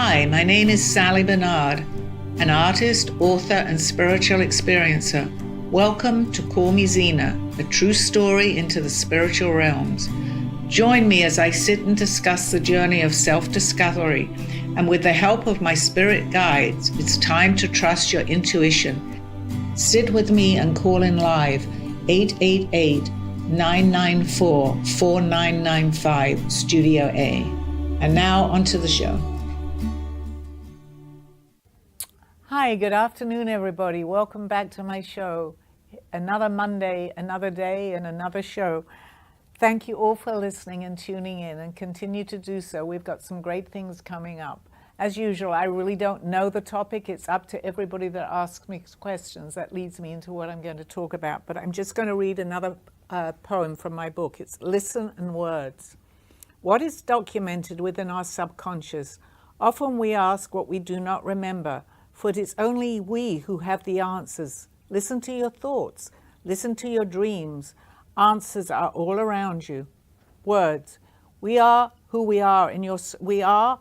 Hi, my name is Sally Bernard, an artist, author, and spiritual experiencer. Welcome to Call Me Zena, a true story into the spiritual realms. Join me as I sit and discuss the journey of self-discovery, and with the help of my spirit guides, it's time to trust your intuition. Sit with me and call in live 888-994-4995 Studio A. And now onto the show. Hi, good afternoon, everybody. Welcome back to my show. Another Monday, another day, and another show. Thank you all for listening and tuning in, and continue to do so. We've got some great things coming up. As usual, I really don't know the topic. It's up to everybody that asks me questions. That leads me into what I'm going to talk about. But I'm just going to read another poem from my book. It's Listen and Words. What is documented within our subconscious? Often we ask what we do not remember, for it is only we who have the answers. Listen to your thoughts. Listen to your dreams. Answers are all around you. Words. We are who we are. We are.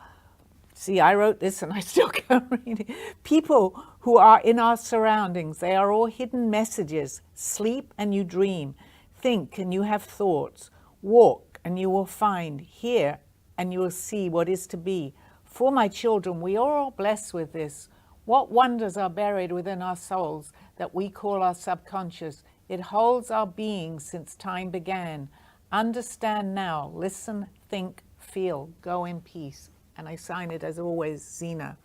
See, I wrote this and I still can't read it. People who are in our surroundings. They are all hidden messages. Sleep and you dream. Think and you have thoughts. Walk and you will find. Hear and you will see what is to be. For my children, we are all blessed with this. What wonders are buried within our souls that we call our subconscious? It holds our being since time began. Understand now, listen, think, feel, go in peace. And I sign it as always, Zena.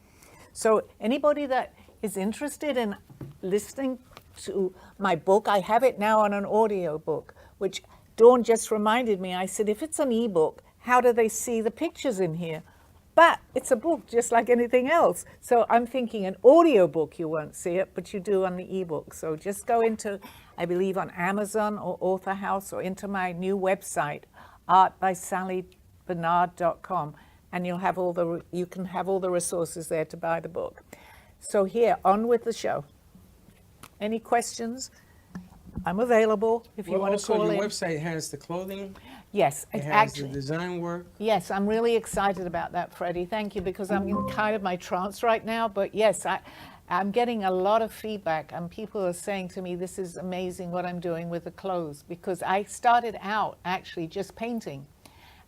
So anybody that is interested in listening to my book, I have it now on an audio book, which Dawn just reminded me. I said, if it's an ebook, how do they see the pictures in here? But it's a book just like anything else. So I'm thinking an audio book, you won't see it, but you do on the ebook. So just go into, I believe, on Amazon or Author House, or into my new website, artbysallybernard.com, and you can have all the resources there to buy the book. So here, on with the show. Any questions? I'm available if you want to call in. Also, your website has the clothing. Yes, it has the design work. Yes, I'm really excited about that, Freddie. Thank you, because I'm in kind of my trance right now. But yes, I'm getting a lot of feedback, and people are saying to me, this is amazing what I'm doing with the clothes, because I started out actually just painting,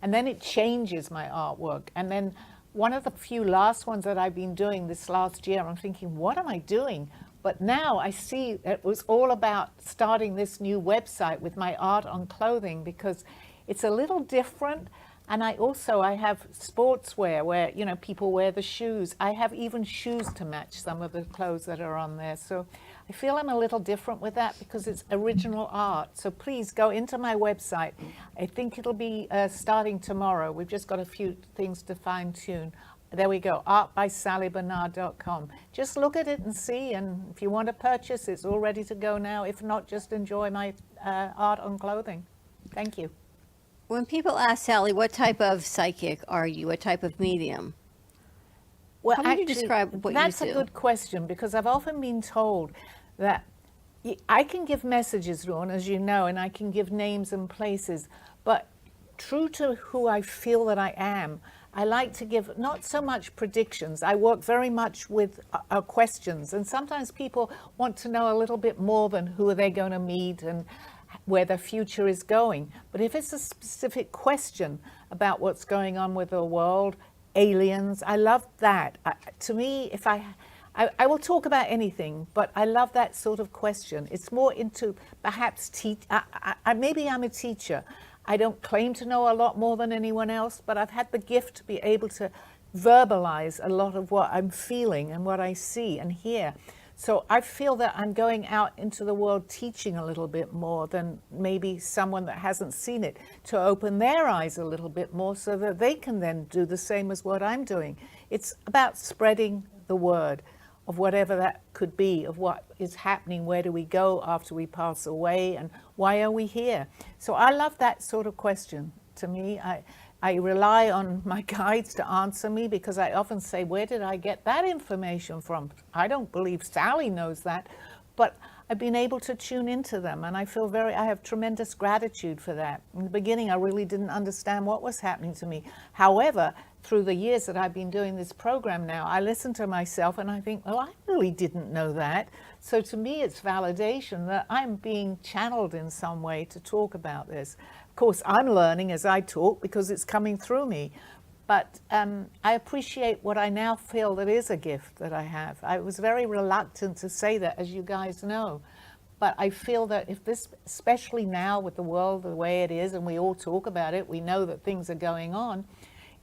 and then it changes my artwork. And then one of the few last ones that I've been doing this last year, I'm thinking, what am I doing? But now I see it was all about starting this new website with my art on clothing, because it's a little different. And I have sportswear where, people wear the shoes. I have even shoes to match some of the clothes that are on there. So I feel I'm a little different with that because it's original art. So please go into my website. I think it'll be starting tomorrow. We've just got a few things to fine tune. There we go, artbysallybernard.com. Just look at it and see, and if you want to purchase, it's all ready to go now. If not, just enjoy my art on clothing. Thank you. When people ask Sally, what type of psychic are you? What type of medium? Well, how would you describe what you do? That's a good question, because I've often been told that I can give messages, Ron, as you know, and I can give names and places, but true to who I feel that I am, I like to give not so much predictions. I work very much with questions, and sometimes people want to know a little bit more than who are they going to meet and where the future is going. But if it's a specific question about what's going on with the world, aliens, I love that. To me, if I will talk about anything, but I love that sort of question. It's more into perhaps maybe I'm a teacher. I don't claim to know a lot more than anyone else, but I've had the gift to be able to verbalize a lot of what I'm feeling and what I see and hear. So I feel that I'm going out into the world teaching a little bit more than maybe someone that hasn't seen it, to open their eyes a little bit more so that they can then do the same as what I'm doing. It's about spreading the word of whatever that could be, of what is happening, where do we go after we pass away, and why are we here? So I love that sort of question. To me, I rely on my guides to answer me, because I often say, where did I get that information from? I don't believe Sally knows that, but I've been able to tune into them, and I have tremendous gratitude for that. In the beginning, I really didn't understand what was happening to me. However, through the years that I've been doing this program now, I listen to myself and I think, well, I really didn't know that. So to me, it's validation that I'm being channeled in some way to talk about this. Of course, I'm learning as I talk because it's coming through me. But I appreciate what I now feel that is a gift that I have. I was very reluctant to say that, as you guys know. But I feel that if this, especially now with the world the way it is, and we all talk about it, we know that things are going on,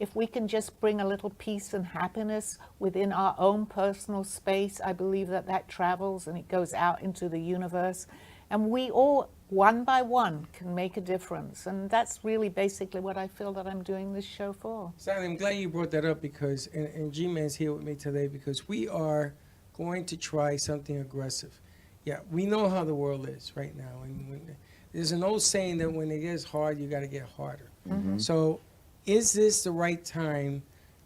if we can just bring a little peace and happiness within our own personal space, I believe that that travels and it goes out into the universe. And we all, one by one, can make a difference. And that's really basically what I feel that I'm doing this show for. Sally, I'm glad you brought that up because, and G-Man's here with me today because we are going to try something aggressive. Yeah, we know how the world is right now. And there's an old saying that when it gets hard, you got to get harder. Mm-hmm. So is this the right time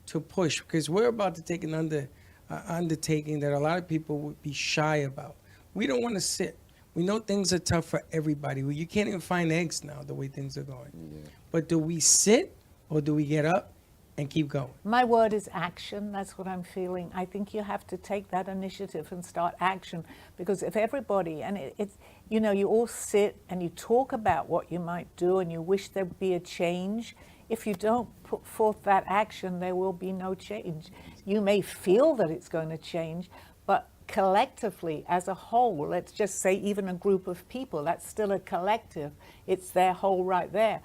to push? Because we're about to take an undertaking that a lot of people would be shy about. We don't want to sit. We know things are tough for everybody. Well, you can't even find eggs now the way things are going. Yeah. But do we sit or do we get up and keep going? My word is action. That's what I'm feeling. I think you have to take that initiative and start action, because if everybody, and it's, you know, you all sit and you talk about what you might do and you wish there'd be a change. If you don't put forth that action, there will be no change. You may feel that it's going to change, but collectively, as a whole, let's just say even a group of people, that's still a collective. It's their whole right there.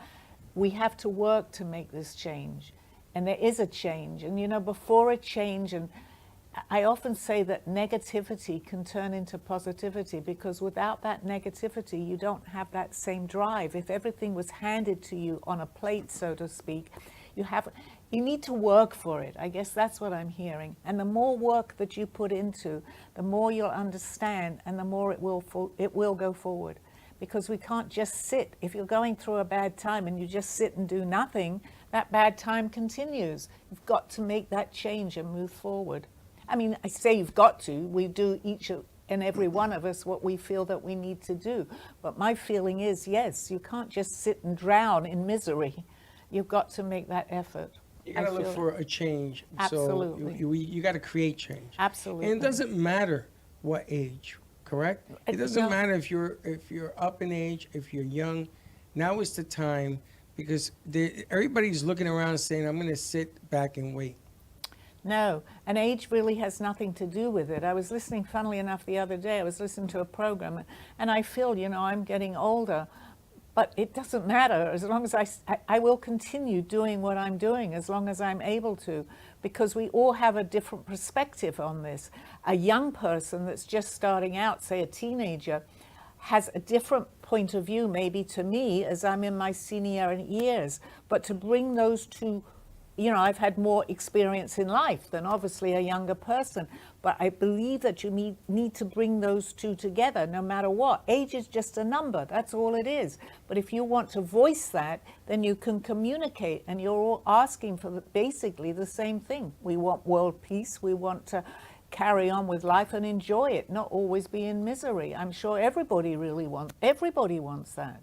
We have to work to make this change. And there is a change. And, you know, before a change, and I often say that negativity can turn into positivity, because without that negativity, you don't have that same drive. If everything was handed to you on a plate, so to speak, you need to work for it. I guess that's what I'm hearing. And the more work that you put into, the more you'll understand and the more it will go forward. Because we can't just sit. If you're going through a bad time and you just sit and do nothing, that bad time continues. You've got to make that change and move forward. I mean, I say you've got to. We do each and every one of us what we feel that we need to do. But my feeling is, yes, you can't just sit and drown in misery. You've got to make that effort. You got to look for a change. Absolutely. So you got to create change. Absolutely. And it doesn't matter what age, correct? It doesn't matter if you're up in age, if you're young. Now is the time, because everybody's looking around saying, I'm going to sit back and wait. No, and age really has nothing to do with it. I was listening, funnily enough, the other day, I was listening to a program, and I feel, you know, I'm getting older. But it doesn't matter, as long as I will continue doing what I'm doing as long as I'm able to, because we all have a different perspective on this. A young person that's just starting out, say a teenager, has a different point of view maybe to me as I'm in my senior years. But to bring those two, you know, I've had more experience in life than obviously a younger person, but I believe that you need to bring those two together no matter what. Age is just a number, that's all it is. But if you want to voice that, then you can communicate, and you're all asking for basically the same thing. We want world peace, we want to carry on with life and enjoy it, not always be in misery. I'm sure everybody wants that.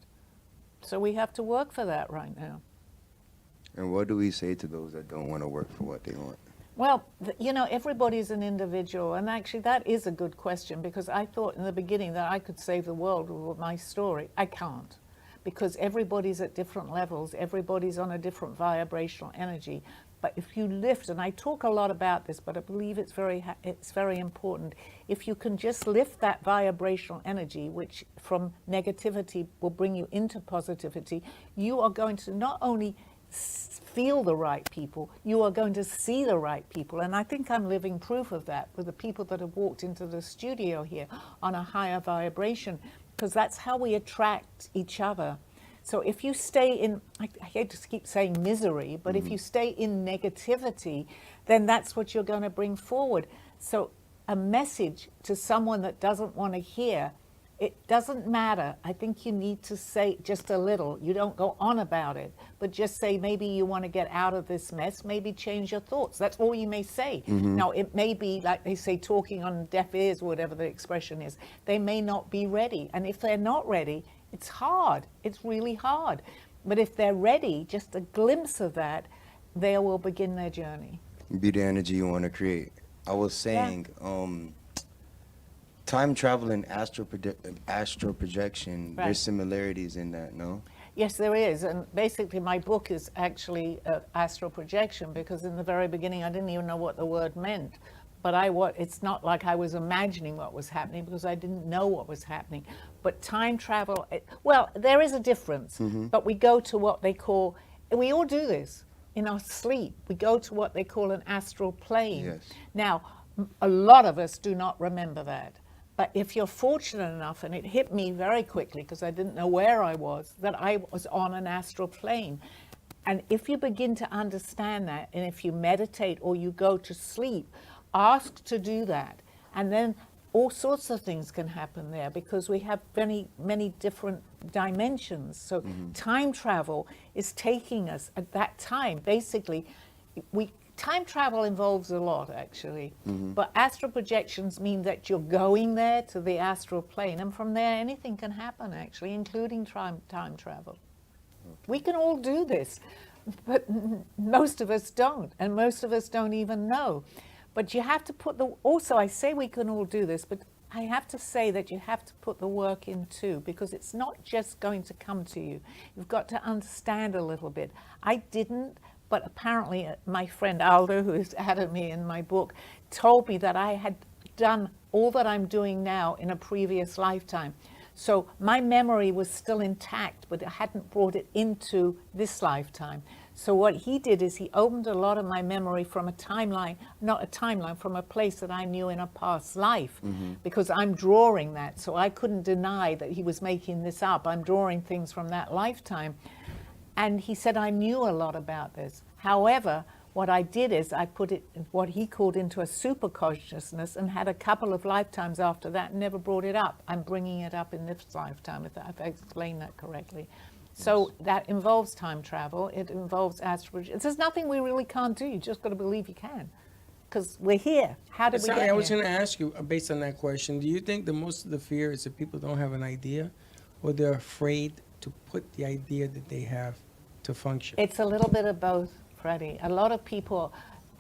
So we have to work for that right now. And what do we say to those that don't want to work for what they want? Well, you know, everybody's an individual, and actually that is a good question, because I thought in the beginning that I could save the world with my story. I can't, because everybody's at different levels, everybody's on a different vibrational energy. But if you lift, and I talk a lot about this, but I believe it's very important. If you can just lift that vibrational energy, which from negativity will bring you into positivity, you are going to not only feel the right people, you are going to see the right people. And I think I'm living proof of that with the people that have walked into the studio here on a higher vibration, because that's how we attract each other. So if you stay in, I hate to keep saying misery, but if you stay in negativity, then that's what you're going to bring forward. So a message to someone that doesn't want to hear, it doesn't matter. I think you need to say just a little. You don't go on about it, but just say, maybe you want to get out of this mess, maybe change your thoughts. That's all you may say. Now, it may be, like they say, talking on deaf ears, or whatever the expression is. They may not be ready. And if they're not ready, it's hard. It's really hard. But if they're ready, just a glimpse of that they will begin their journey. Be the energy you want to create. I was saying, time travel and astral projection, Right. there's similarities in that, no? Yes, there is. And basically, my book is actually astral projection, because in the very beginning, I didn't even know what the word meant. But it's not like I was imagining what was happening, because I didn't know what was happening. But time travel, well, there is a difference. But we go to what they call, we all do this in our sleep. We go to what they call an astral plane. Yes. Now, a lot of us do not remember that. But if you're fortunate enough, and it hit me very quickly because I didn't know where I was, that I was on an astral plane. And if you begin to understand that, and if you meditate or you go to sleep, ask to do that. And then all sorts of things can happen there, because we have many, many different dimensions. So time travel is taking us at that time. Basically, time travel involves a lot, actually. But astral projections mean that you're going there to the astral plane, and from there anything can happen, actually, including time travel. We can all do this, but most of us don't, and most of us don't even know. But you have to also, I say we can all do this, but I have to say that you have to put the work in too, because it's not just going to come to you. You've got to understand a little bit. I didn't, but apparently my friend Aldo, who has added me in my book, told me that I had done all that I'm doing now in a previous lifetime. So my memory was still intact, but I hadn't brought it into this lifetime. So what he did is he opened a lot of my memory from from a place that I knew in a past life, because I'm drawing that. So I couldn't deny that he was making this up. I'm drawing things from that lifetime. And he said I knew a lot about this. However, what I did is I put it, what he called, into a super consciousness, and had a couple of lifetimes after that and never brought it up. I'm bringing it up in this lifetime, if I explained that correctly. So that involves time travel. It involves astral projection. There's nothing we really can't do. You just got to believe you can, because we're here. How did we get here? I was going to ask you, based on that question, do you think that most of the fear is that people don't have an idea, or they're afraid to put the idea that they have to function? It's a little bit of both, Freddie. A lot of people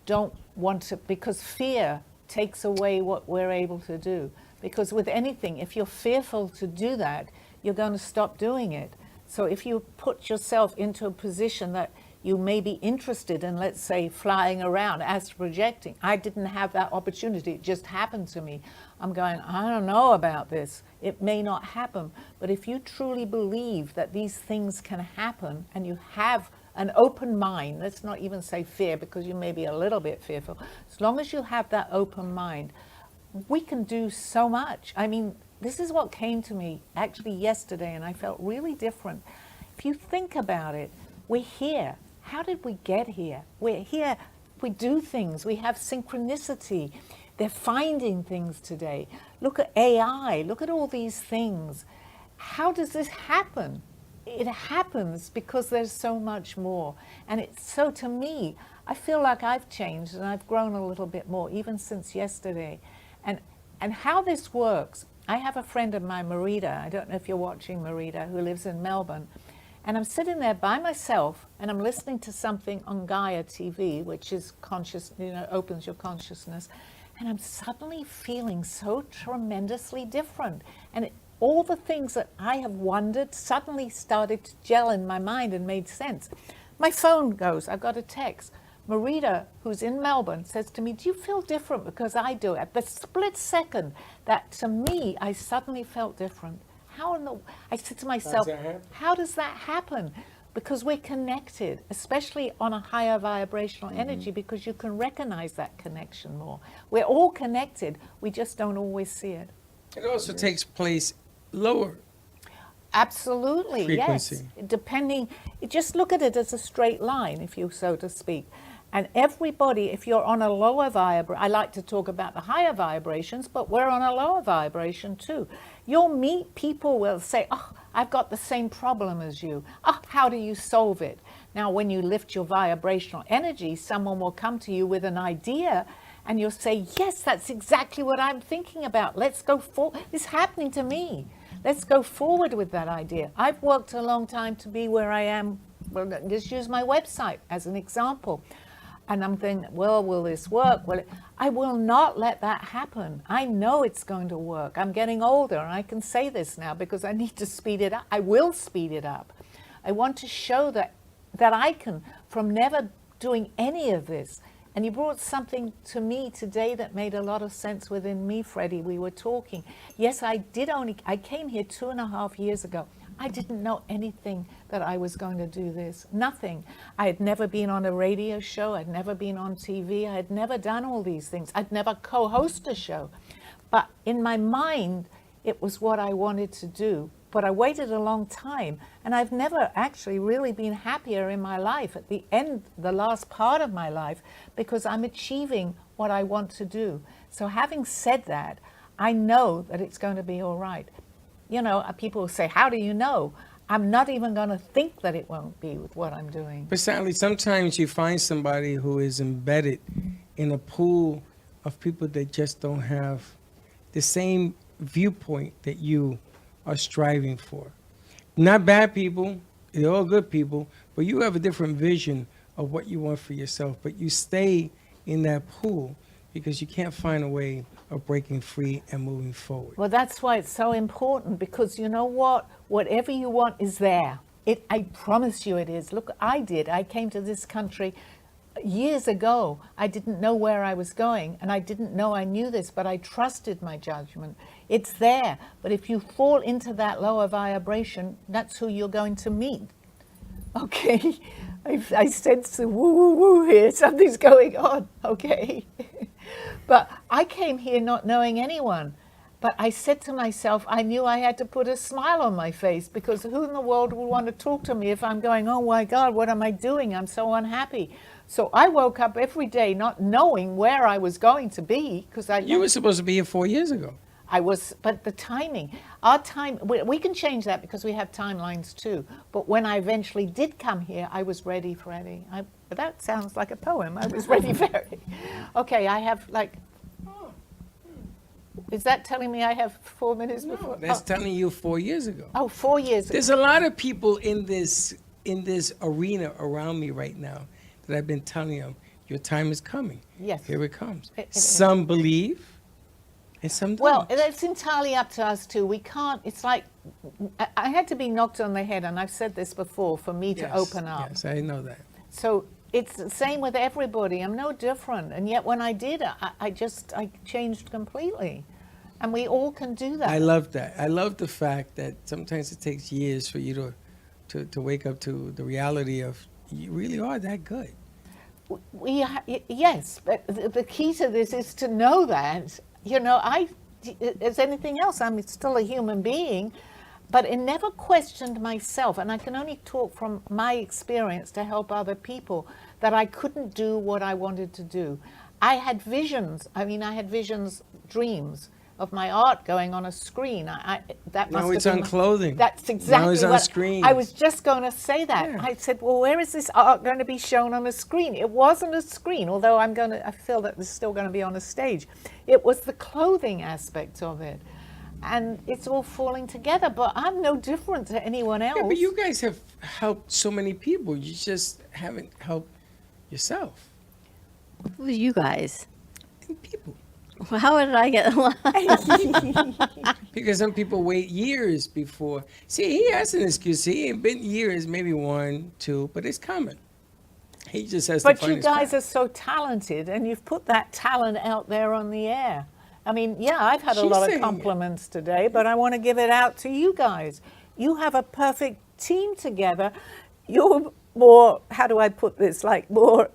don't want to, because fear takes away what we're able to do. Because with anything, if you're fearful to do that, you're going to stop doing it. So if you put yourself into a position that you may be interested in, let's say, flying around, astral projecting. I didn't have that opportunity. It just happened to me. I'm going, I don't know about this. It may not happen. But if you truly believe that these things can happen, and you have an open mind, let's not even say fear, because you may be a little bit fearful. As long as you have that open mind, we can do so much. I mean, this is what came to me actually yesterday, and I felt really different. If you think about it, we're here. How did we get here? We're here. We do things. We have synchronicity. They're finding things today. Look at AI. Look at all these things. How does this happen? It happens because there's so much more. And it's so, to me, I feel like I've changed and I've grown a little bit more, even since yesterday. And how this works, I have a friend of mine, Marita, I don't know if you're watching, Marita, who lives in Melbourne. And I'm sitting there by myself, and I'm listening to something on Gaia TV, which is conscious, opens your consciousness. And I'm suddenly feeling so tremendously different. And all the things that I have wondered suddenly started to gel in my mind and made sense. My phone goes, I've got a text. Marita, who's in Melbourne, says to me, do you feel different? Because I do. At the split second that, to me, I suddenly felt different. I said to myself, how does that happen? Because we're connected, especially on a higher vibrational energy, because you can recognize that connection more. We're all connected. We just don't always see it. It also takes place lower. Absolutely, frequency. Yes. Just look at it as a straight line, if you so to speak. And everybody, if you're on a lower vibration, I like to talk about the higher vibrations, but we're on a lower vibration too. You'll meet people will say, oh, I've got the same problem as you. Oh, how do you solve it? Now, when you lift your vibrational energy, someone will come to you with an idea, and you'll say, yes, that's exactly what I'm thinking about. Let's go forward. It's happening to me. Let's go forward with that idea. I've worked a long time to be where I am well, just use my website as an example. And I'm thinking, well, will this work? I will not let that happen. I know it's going to work. I'm getting older, and I can say this now because I need to speed it up. I will speed it up. I want to show that I can, from never doing any of this. And you brought something to me today that made a lot of sense within me, Freddie. We were talking. Yes, I came here 2.5 years ago. I didn't know anything that I was going to do this. Nothing. I had never been on a radio show. I'd never been on TV. I had never done all these things. I'd never co-hosted a show. But in my mind, it was what I wanted to do. But I waited a long time, and I've never actually really been happier in my life at the end, the last part of my life, because I'm achieving what I want to do. So having said that, I know that it's going to be all right. You know, people will say, how do you know? I'm not even going to think that it won't be with what I'm doing. But Sally, sometimes you find somebody who is embedded in a pool of people that just don't have the same viewpoint that you are striving for. Not bad people, they're all good people, but you have a different vision of what you want for yourself. But you stay in that pool because you can't find a way of breaking free and moving forward. Well, that's why it's so important, because you know what? Whatever you want is there. I promise you it is. Look, I came to this country years ago. I didn't know where I was going, and I didn't know I knew this, but I trusted my judgment. It's there. But if you fall into that lower vibration, that's who you're going to meet. Okay? I sense the woo, woo, woo here. Something's going on. Okay? But I came here not knowing anyone. But I said to myself, I knew I had to put a smile on my face, because who in the world would want to talk to me if I'm going, oh my God, what am I doing? I'm so unhappy. So I woke up every day not knowing where I was going to be, because You were supposed to be here 4 years ago. I was, but the timing, our time, we can change that because we have timelines too. But when I eventually did come here, I was ready, Freddie. That sounds like a poem. I was ready, very. Okay, I have is that telling me I have 4 minutes before? That's telling you 4 years ago. Oh, 4 years ago. There's a lot of people in this arena around me right now that I've been telling them, your time is coming. Yes. Here it comes. It Some believe and some don't. Well, it's entirely up to us too. We can't, it's like, I had to be knocked on the head, and I've said this before, for me to open up. Yes, I know that. So it's the same with everybody. I'm no different. And yet when I did, I changed completely. And we all can do that. I love that. I love the fact that sometimes it takes years for you to wake up to the reality of you really are that good. Yes, but the key to this is to know that, you know, as anything else, I'm still a human being, but it never questioned myself. And I can only talk from my experience to help other people, that I couldn't do what I wanted to do. I had visions. I had visions, dreams of my art going on a screen. Now it's on clothing. That's exactly now it's on what screen. I was just going to say that. Yeah. I said, well, where is this art going to be shown on a screen? It wasn't a screen, although I feel that it's still going to be on a stage. It was the clothing aspect of it. And it's all falling together, but I'm no different to anyone else. Yeah, but you guys have helped so many people. You just haven't helped yourself. Who's you guys? And people. Well, how did I get Because some people wait years before. See, he has an excuse. He ain't been years, maybe 1, 2, but it's coming. He just has to But find you his guys path. are so talented, and you've put that talent out there on the air. I've had a She's lot of saying it. compliments today, but I want to give it out to you guys. You have a perfect team together. You're more, how do I put this, like more,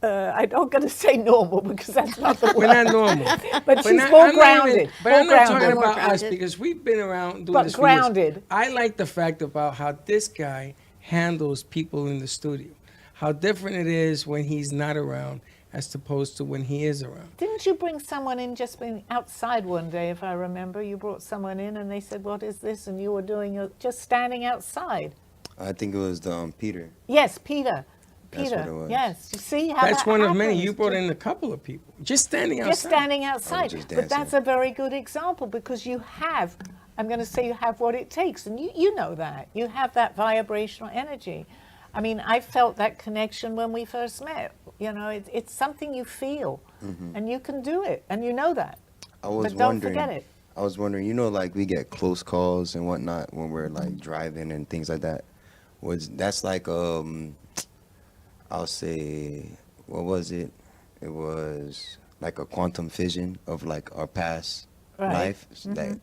I'm not going to say normal, because that's not the word. We're not normal. But she's I'm more not grounded. even- but more I'm not grounded. talking More about us, grounded. because we've been around doing But this for years. grounded. I like the fact about how this guy handles people in the studio. How different it is when he's not around as opposed to when he is around. Didn't you bring someone in just being outside one day, if I remember? You brought someone in and they said, what is this? And you were doing just standing outside. I think it was Peter. Yes, Peter. That's Peter. what it was. Yes. You see how That's that one of many. happens? You brought in a couple of people. Just standing outside. Just standing outside. just But that's dancing. a very good example, because you have, I'm going to say you have what it takes. And you know that. You have that vibrational energy. I mean, I felt that connection when we first met. You know, it's something you feel, and you can do it, and you know that. I was But don't wondering. forget it. I was wondering. You know, like we get close calls and whatnot when we're like driving and things like that. Was that's like I'll say, what was it? It was like a quantum fission of like our past Right. life.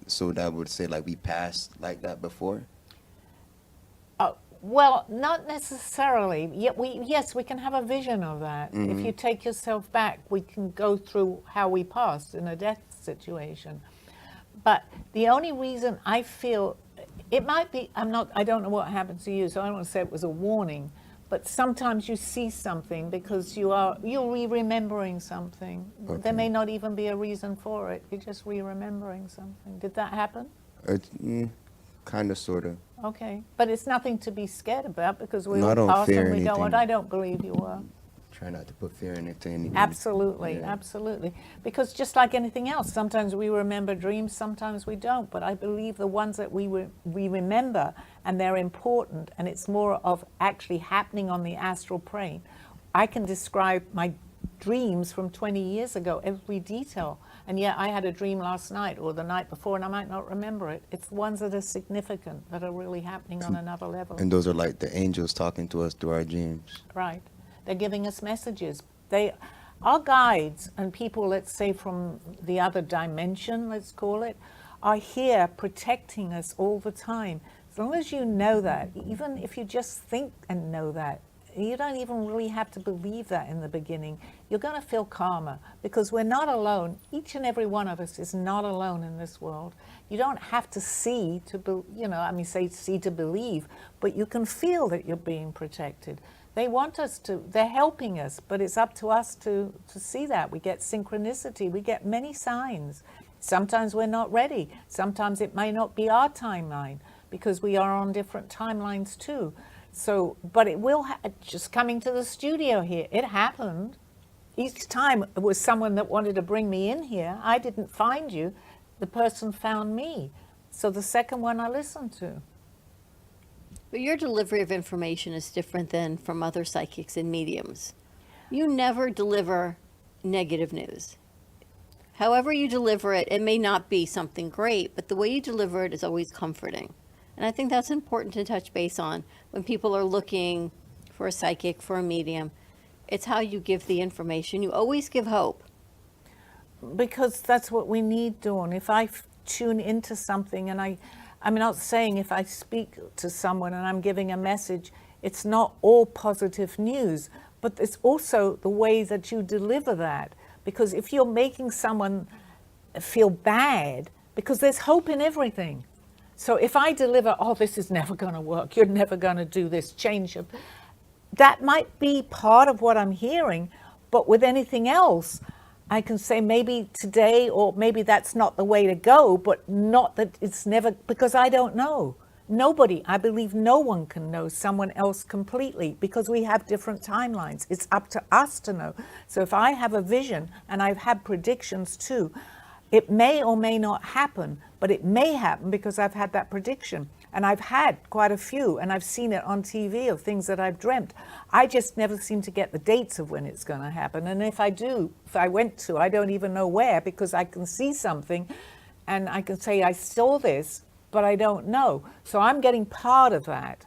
So that would say like we passed like that before. Well, not necessarily. Yet yes, we can have a vision of that. If you take yourself back, we can go through how we passed in a death situation. But the only reason I feel it might be, I don't know what happened to you, so I don't want to say it was a warning. But sometimes you see something because you're re-remembering something. Okay. There may not even be a reason for it. You're just re-remembering something. Did that happen? It's kind of, sort of. Okay, but it's nothing to be scared about because we No, I all don't pass fear and we go. anything. And I don't believe you were. Try not to put fear into anything. Absolutely, Yeah. absolutely. Because just like anything else, sometimes we remember dreams, sometimes we don't. But I believe the ones that we remember, and they're important, and it's more of actually happening on the astral plane. I can describe my dreams from 20 years ago, every detail. And yet I had a dream last night or the night before, and I might not remember it. It's ones that are significant, that are really happening on another level. And those are like the angels talking to us through our dreams. Right. They're giving us messages. They are guides, and people, let's say from the other dimension, let's call it, are here protecting us all the time. As long as you know that, even if you just think and know that, you don't even really have to believe that in the beginning. You're going to feel calmer because we're not alone. Each and every one of us is not alone in this world. You don't have to see to, say see to believe, but you can feel that you're being protected. They want us to, they're helping us, but it's up to us to see that. We get synchronicity, we get many signs. Sometimes we're not ready. Sometimes it may not be our timeline because we are on different timelines too. So, but it will, just coming to the studio here, it happened. Each time it was someone that wanted to bring me in here. I didn't find you, the person found me. So the second one I listened to. But your delivery of information is different than from other psychics and mediums. You never deliver negative news. However you deliver it, it may not be something great, but the way you deliver it is always comforting. And I think that's important to touch base on when people are looking for a psychic, for a medium. It's how you give the information. You always give hope. Because that's what we need, Dawn. If I tune into something and I'm not saying if I speak to someone and I'm giving a message, it's not all positive news, but it's also the way that you deliver that. Because if you're making someone feel bad, because there's hope in everything. So if I deliver, oh, this is never going to work, you're never going to do this, change it, that might be part of what I'm hearing, but with anything else, I can say maybe today, or maybe that's not the way to go, but not that it's never, because I don't know. Nobody, I believe no one can know someone else completely because we have different timelines. It's up to us to know. So if I have a vision, and I've had predictions too, it may or may not happen, but it may happen because I've had that prediction. And I've had quite a few, and I've seen it on TV of things that I've dreamt. I just never seem to get the dates of when it's going to happen. And if I do, if I went to, I don't even know where, because I can see something and I can say I saw this, but I don't know. So I'm getting part of that.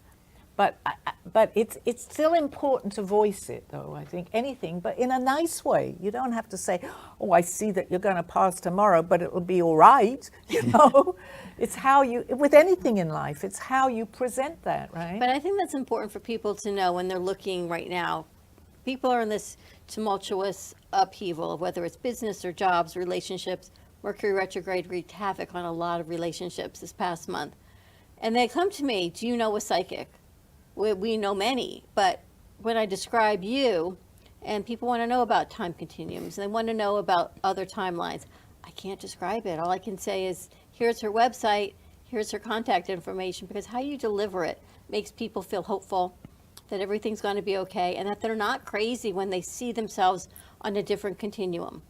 But it's still important to voice it, though, I think, anything, but in a nice way. You don't have to say, oh, I see that you're going to pass tomorrow, but it will be all right, you know. It's how you, with anything in life, it's how you present that, right? But I think that's important for people to know when they're looking right now. People are in this tumultuous upheaval, whether it's business or jobs, relationships. Mercury retrograde wreaked havoc on a lot of relationships this past month. And they come to me, do you know a psychic? We know many, but when I describe you, and people want to know about time continuums, and they want to know about other timelines, I can't describe it. All I can say is, here's her website, here's her contact information, because how you deliver it makes people feel hopeful that everything's going to be okay, and that they're not crazy when they see themselves on a different continuum.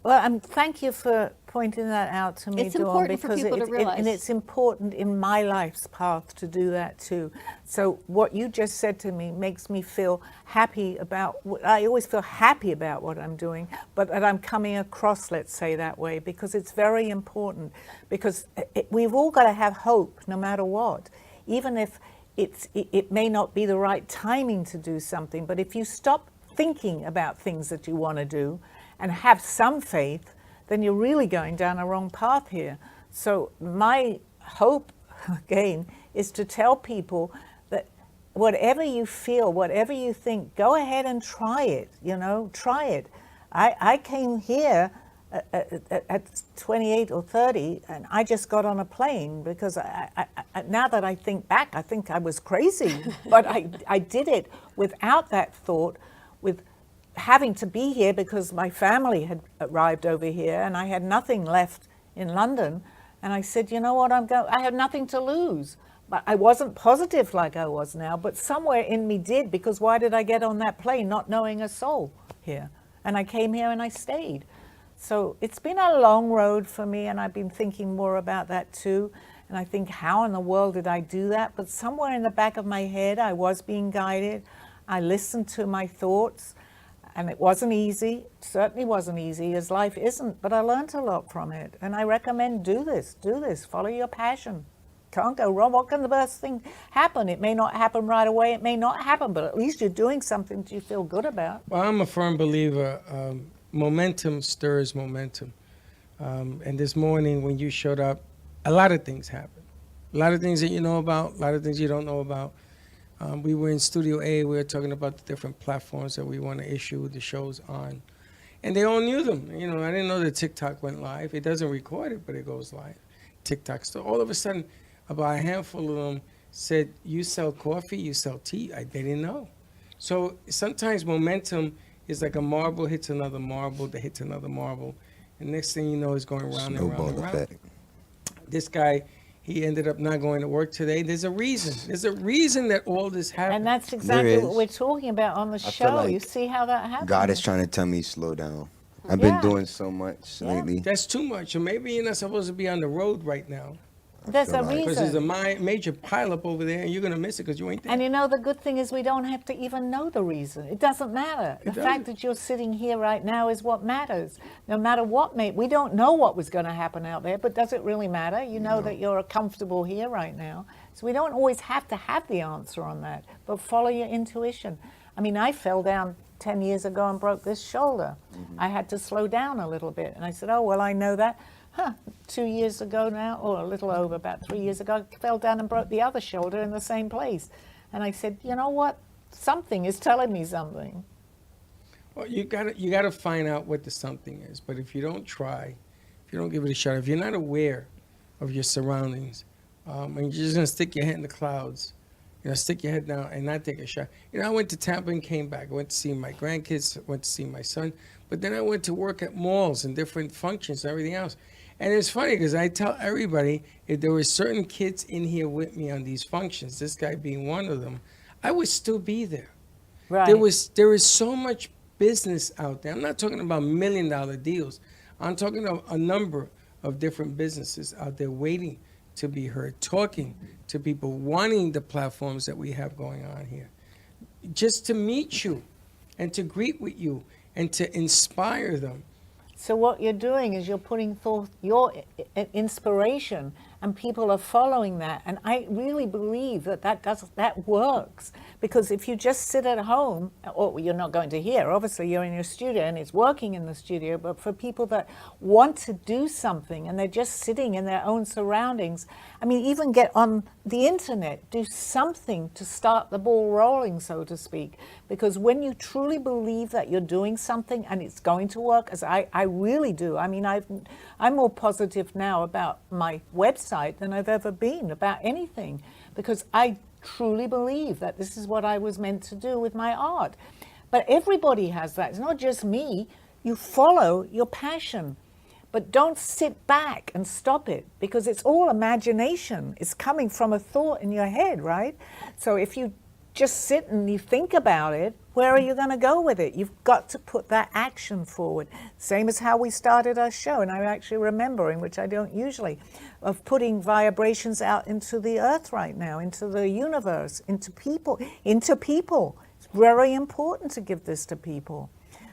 Well, thank you for pointing that out to me, It's Dawn, important for because people to realize. and it's important in my life's path to do that too. So what you just said to me makes me feel happy about, I always feel happy about what I'm doing, but that I'm coming across, let's say, that way, because it's very important. Because we've all got to have hope no matter what, even if it may not be the right timing to do something. But if you stop thinking about things that you want to do and have some faith, then you're really going down a wrong path here. So my hope, again, is to tell people that whatever you feel, whatever you think, go ahead and try it, try it. I came here at 28 or 30, and I just got on a plane because now that I think back, I think I was crazy. But I did it without that thought, with having to be here because my family had arrived over here and I had nothing left in London. And I said, you know what, I have nothing to lose. But I wasn't positive like I was now, but somewhere in me did, because why did I get on that plane not knowing a soul here? And I came here and I stayed. So it's been a long road for me, and I've been thinking more about that too. And I think, how in the world did I do that? But somewhere in the back of my head, I was being guided. I listened to my thoughts, and it wasn't easy. It certainly wasn't easy, as life isn't, but I learned a lot from it. And I recommend do this, follow your passion. Can't go wrong. What can the worst thing happen? It may not happen right away, it may not happen, but at least you're doing something that you feel good about. Well, I'm a firm believer, momentum stirs momentum. And this morning when you showed up, a lot of things happened. A lot of things that you know about, a lot of things you don't know about. We were in Studio A, we were talking about the different platforms that we want to issue the shows on. And they all knew them. I didn't know that TikTok went live. It doesn't record it, but it goes live. TikTok. So all of a sudden, about a handful of them said, you sell coffee, you sell tea. They didn't know. So sometimes momentum is like a marble hits another marble that hits another marble. And next thing you know, it's going round and round Snowball and round. effect. This guy, he ended up not going to work today. There's a reason. There's a reason that all this happened. And that's exactly There what is. we're talking about on the feel show. like You see how that happens? God is trying to tell me slow down. I've been Yeah. doing so much Yeah. lately. That's too much. Or maybe you're not supposed to be on the road right now. There's a feel like- Because there's reason. a major pileup over there, and you're going to miss it because you ain't there. And the good thing is we don't have to even know the reason. It doesn't matter. The fact that you're sitting here right now is what matters. No matter what, we don't know what was going to happen out there, but does it really matter? You know that you're comfortable here right now. So we don't always have to have the answer on that, but follow your intuition. I fell down 10 years ago and broke this shoulder. I had to slow down a little bit. And I said, oh, well, I know that. 2 years ago now, or a little over, about 3 years ago, I fell down and broke the other shoulder in the same place. And I said, you know what? Something is telling me something. Well, you gotta find out what the something is. But if you don't try, if you don't give it a shot, if you're not aware of your surroundings, and you're just gonna stick your head in the clouds, stick your head down and not take a shot. I went to Tampa and came back. I went to see my grandkids, went to see my son, but then I went to work at malls and different functions and everything else. And it's funny because I tell everybody, if there were certain kids in here with me on these functions, this guy being one of them, I would still be there. Right. There is so much business out there. I'm not talking about $1 million deals. I'm talking about a number of different businesses out there waiting to be heard, talking to people, wanting the platforms that we have going on here, just to meet you and to greet with you and to inspire them. So what you're doing is you're putting forth your inspiration, and people are following that. And I really believe that works, because if you just sit at home, or you're not going to hear, obviously you're in your studio and it's working in the studio, but for people that want to do something and they're just sitting in their own surroundings, even get on the internet, do something to start the ball rolling, so to speak. Because when you truly believe that you're doing something and it's going to work, as I really do. I'm more positive now about my website than I've ever been about anything, because I truly believe that this is what I was meant to do with my art. But everybody has that. It's not just me. You follow your passion. But don't sit back and stop it, because it's all imagination. It's coming from a thought in your head, right? So if you just sit and you think about it, where are you going to go with it? You've got to put that action forward. Same as how we started our show, and I'm actually remembering, which I don't usually, of putting vibrations out into the earth right now, into the universe, into people, into people. It's very important to give this to people.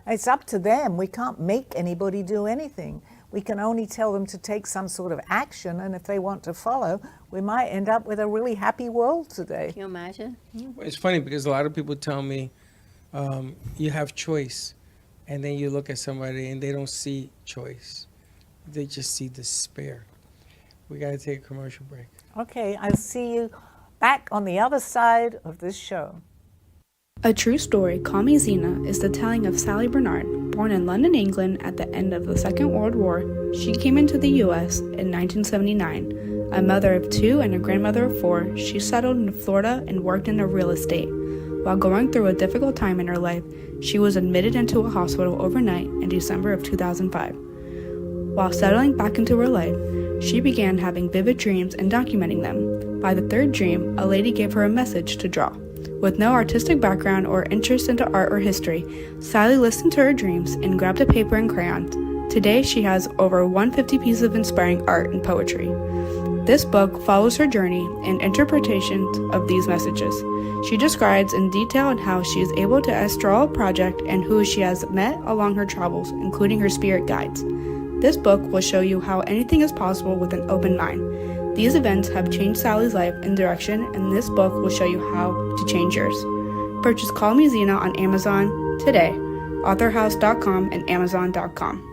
It's up to them. We can't make anybody do anything. We can only tell them to take some sort of action, and if they want to follow, we might end up with a really happy world today. Can you imagine? It's funny because a lot of people tell me you have choice, and then you look at somebody and they don't see choice. They just see despair. We got to take a commercial break. Okay, I'll see you back on the other side of this show. A true story, Call Me Zena, is the telling of Sally Bernard. Born in London, England at the end of the Second World War, she came into the U.S. in 1979. A mother of 2 and a grandmother of 4, she settled in Florida and worked in real estate. While going through a difficult time in her life, she was admitted into a hospital overnight in December of 2005. While settling back into her life, she began having vivid dreams and documenting them. By the 3rd dream, a lady gave her a message to draw. With no artistic background or interest into art or history, Sally listened to her dreams and grabbed a paper and crayons. Today, she has over 150 pieces of inspiring art and poetry. This book follows her journey and interpretations of these messages. She describes in detail how she is able to astral a project and who she has met along her travels, including her spirit guides. This book will show you how anything is possible with an open mind. These events have changed Sally's life and direction, and this book will show you how to change yours. Purchase Call Me Zena on Amazon today, authorhouse.com and amazon.com.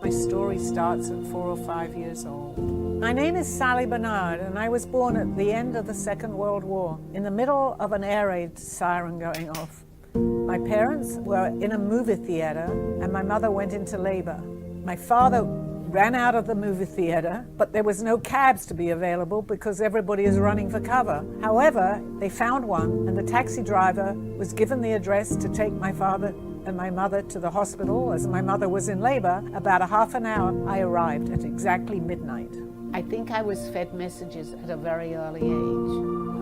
My story starts at 4 or 5 years old. My name is Sally Bernard, and I was born at the end of the Second World War, in the middle of an air raid siren going off. My parents were in a movie theater, and my mother went into labor. My father ran out of the movie theater, but there was no cabs to be available because everybody is running for cover. However, they found one, and the taxi driver was given the address to take my father and my mother to the hospital. As my mother was in labor, about a half an hour, I arrived at exactly midnight. I think I was fed messages at a very early age.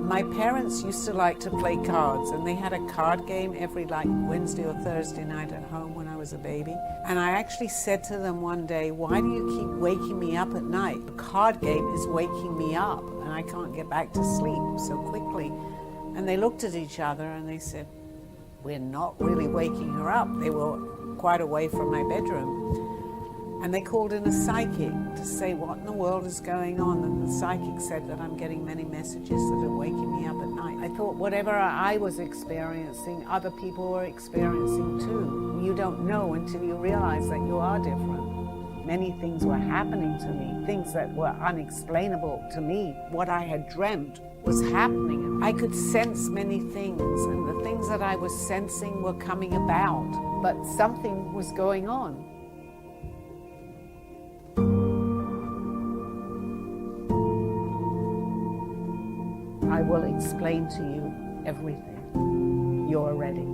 My parents used to like to play cards, and they had a card game every Wednesday or Thursday night at home when I was a baby. And I actually said to them one day, why do you keep waking me up at night? The card game is waking me up, and I can't get back to sleep so quickly. And they looked at each other and they said, we're not really waking her up. They were quite away from my bedroom. And they called in a psychic to say, what in the world is going on? And the psychic said that I'm getting many messages that are waking me up at night. I thought whatever I was experiencing, other people were experiencing too. You don't know until you realize that you are different. Many things were happening to me, things that were unexplainable to me. What I had dreamt was happening. I could sense many things, and the things that I was sensing were coming about, but something was going on. I will explain to you everything. You're ready.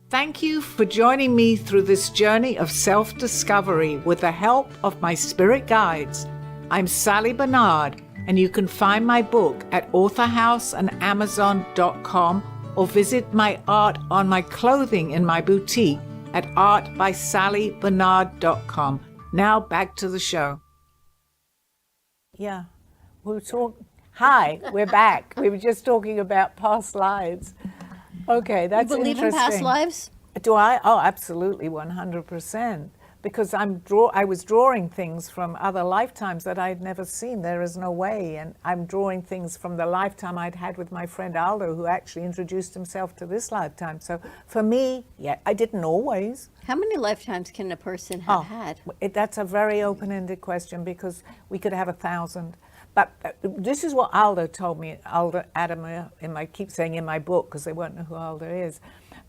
Thank you for joining me through this journey of self-discovery with the help of my spirit guides. I'm Sally Bernard, and you can find my book at authorhouse and amazon.com or visit my art on my clothing in my boutique at artbysallybernard.com. Now back to the show. Yeah, Hi, we're back. We were just talking about past lives. Okay, that's You believe in interesting. past lives? Do I? Oh, absolutely, 100%. Because I was drawing things from other lifetimes that I'd never seen. There is no way. And I'm drawing things from the lifetime I'd had with my friend Aldo, who actually introduced himself to this lifetime. So for me, yeah, I didn't always. How many lifetimes can a person have had? That's a very open-ended question because we could have 1,000. But this is what Alda told me, Alda Adamer, I keep saying in my book because they won't know who Alda is.